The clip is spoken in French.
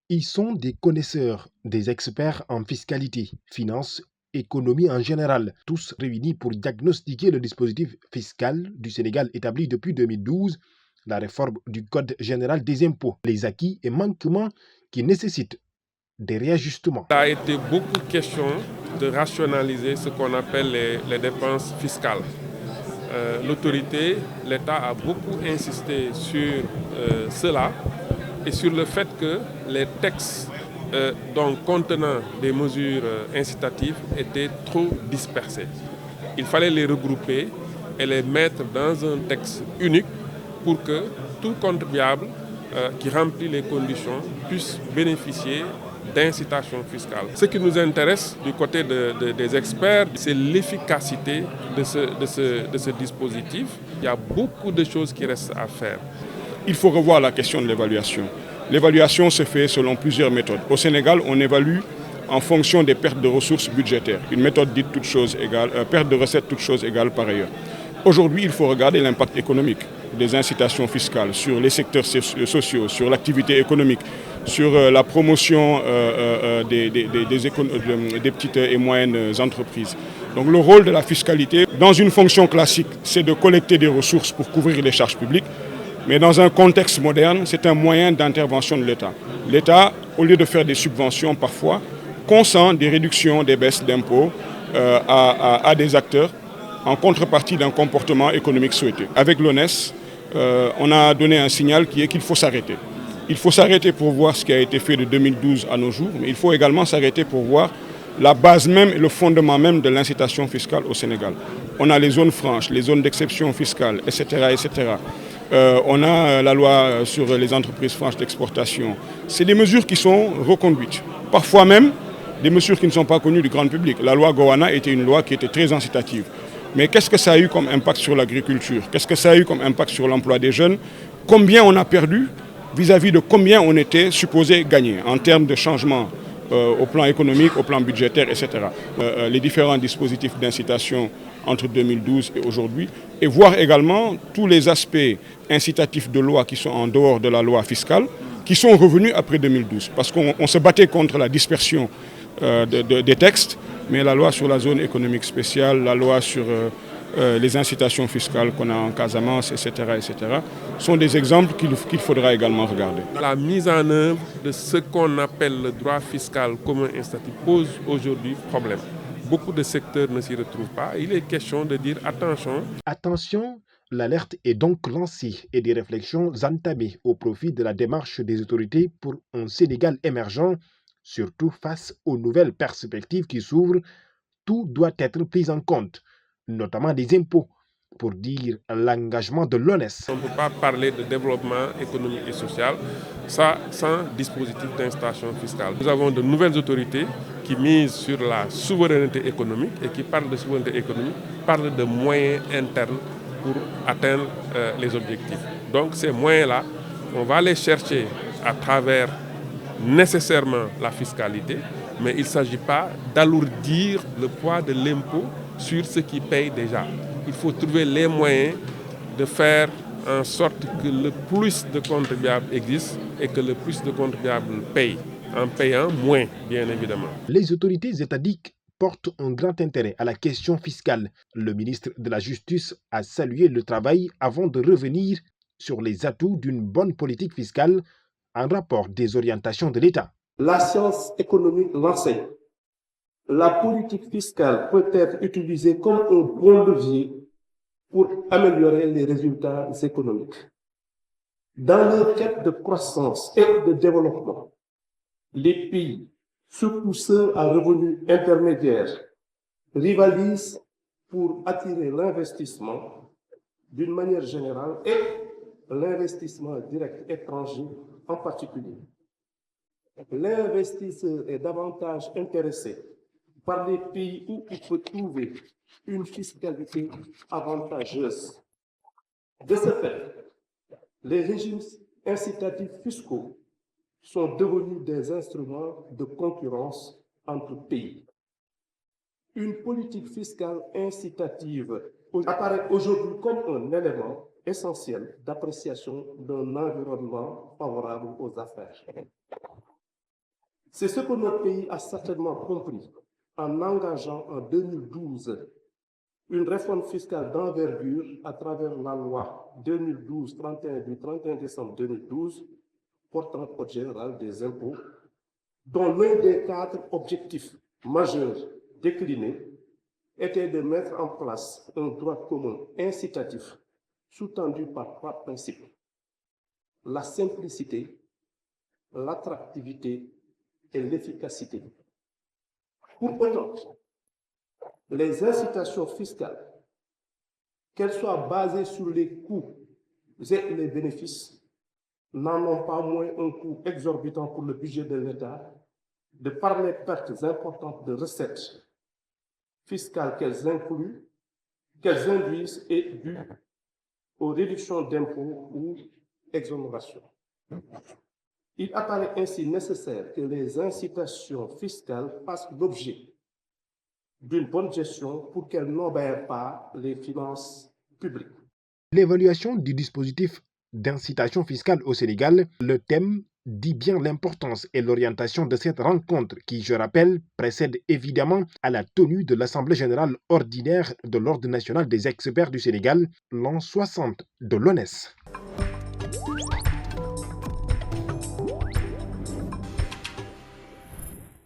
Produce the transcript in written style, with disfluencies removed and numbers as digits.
Ils sont des connaisseurs, des experts en fiscalité, finance, économie en général, tous réunis pour diagnostiquer le dispositif fiscal du Sénégal établi depuis 2012, la réforme du Code général des impôts, les acquis et manquements qui nécessitent des réajustements. Il a été beaucoup question de rationaliser ce qu'on appelle les dépenses fiscales. L'autorité, l'État a beaucoup insisté sur cela et sur le fait que les textes donc contenant des mesures incitatives étaient trop dispersés. Il fallait les regrouper et les mettre dans un texte unique pour que tout contribuable qui remplit les conditions puisse bénéficier d'incitation fiscale. Ce qui nous intéresse du côté des experts, c'est l'efficacité de ce dispositif. Il y a beaucoup de choses qui restent à faire. Il faut revoir la question de l'évaluation. L'évaluation se fait selon plusieurs méthodes. Au Sénégal, on évalue en fonction des pertes de ressources budgétaires. Une méthode dite toutes choses égales, perte de recettes toutes choses égales par ailleurs. Aujourd'hui, il faut regarder l'impact économique des incitations fiscales sur les secteurs sociaux, sur l'activité économique, sur la promotion des petites et moyennes entreprises. Donc le rôle de la fiscalité, dans une fonction classique, c'est de collecter des ressources pour couvrir les charges publiques. Mais dans un contexte moderne, c'est un moyen d'intervention de l'État. L'État, au lieu de faire des subventions parfois, consent des réductions, des baisses d'impôts à des acteurs en contrepartie d'un comportement économique souhaité. Avec l'ONES, on a donné un signal qui est qu'il faut s'arrêter. Il faut s'arrêter pour voir ce qui a été fait de 2012 à nos jours, mais il faut également s'arrêter pour voir la base même et le fondement même de l'incitation fiscale au Sénégal. On a les zones franches, les zones d'exception fiscale, etc. etc. On a la loi sur les entreprises franches d'exportation. C'est des mesures qui sont reconduites. Parfois même, des mesures qui ne sont pas connues du grand public. La loi Gowana était une loi qui était très incitative. Mais qu'est-ce que ça a eu comme impact sur l'agriculture? Qu'est-ce que ça a eu comme impact sur l'emploi des jeunes? Combien on a perdu vis-à-vis de combien on était supposé gagner en termes de changement au plan économique, au plan budgétaire, etc. Les différents dispositifs d'incitation entre 2012 et aujourd'hui, et voir également tous les aspects incitatifs de loi qui sont en dehors de la loi fiscale, qui sont revenus après 2012. Parce qu'on se battait contre la dispersion des textes, mais la loi sur la zone économique spéciale, la loi sur les incitations fiscales qu'on a en Casamance, etc., sont des exemples qu'il faudra également regarder. La mise en œuvre de ce qu'on appelle le droit fiscal commun incitatif pose aujourd'hui problème. Beaucoup de secteurs ne s'y retrouvent pas. Il est question de dire attention. Attention, l'alerte est donc lancée et des réflexions entamées au profit de la démarche des autorités pour un Sénégal émergent, surtout face aux nouvelles perspectives qui s'ouvrent. Tout doit être pris en compte, notamment des impôts, pour dire l'engagement de l'ONES. On ne peut pas parler de développement économique et social ça, sans dispositif d'incitation fiscale. Nous avons de nouvelles autorités qui misent sur la souveraineté économique et qui parlent de souveraineté économique, parlent de moyens internes pour atteindre les objectifs. Donc ces moyens-là, on va les chercher à travers nécessairement la fiscalité, mais il ne s'agit pas d'alourdir le poids de l'impôt sur ceux qui payent déjà. Il faut trouver les moyens de faire en sorte que le plus de contribuables existent et que le plus de contribuables payent, en payant moins, bien évidemment. Les autorités étatiques portent un grand intérêt à la question fiscale. Le ministre de la Justice a salué le travail avant de revenir sur les atouts d'une bonne politique fiscale en rapport des orientations de l'État. La science économique l'enseigne. La politique fiscale peut être utilisée comme un bon levier pour améliorer les résultats économiques. Dans leur quête de croissance et de développement, les pays, surtout ceux à revenus intermédiaires, rivalisent pour attirer l'investissement d'une manière générale et l'investissement direct étranger en particulier. L'investisseur est davantage intéressé par les pays où il peut trouver une fiscalité avantageuse. De ce fait, les régimes incitatifs fiscaux sont devenus des instruments de concurrence entre pays. Une politique fiscale incitative apparaît aujourd'hui comme un élément essentiel d'appréciation d'un environnement favorable aux affaires. C'est ce que notre pays a certainement compris en engageant en 2012 une réforme fiscale d'envergure à travers la loi 2012-31 du 31 décembre 2012 portant code général des impôts, dont l'un des 4 objectifs majeurs déclinés était de mettre en place un droit commun incitatif sous-tendu par 3 principes: la simplicité, l'attractivité et l'efficacité. Pour autant, les incitations fiscales, qu'elles soient basées sur les coûts et les bénéfices, n'en ont pas moins un coût exorbitant pour le budget de l'État, de par les pertes importantes de recettes fiscales qu'elles induisent et dues aux réductions d'impôts ou exonérations. Il apparaît ainsi nécessaire que les incitations fiscales fassent l'objet d'une bonne gestion pour qu'elles n'obèrent pas les finances publiques. L'évaluation du dispositif d'incitation fiscale au Sénégal, le thème dit bien l'importance et l'orientation de cette rencontre qui, je rappelle, précède évidemment à la tenue de l'Assemblée générale ordinaire de l'Ordre national des experts du Sénégal, l'an 60 de l'ONES.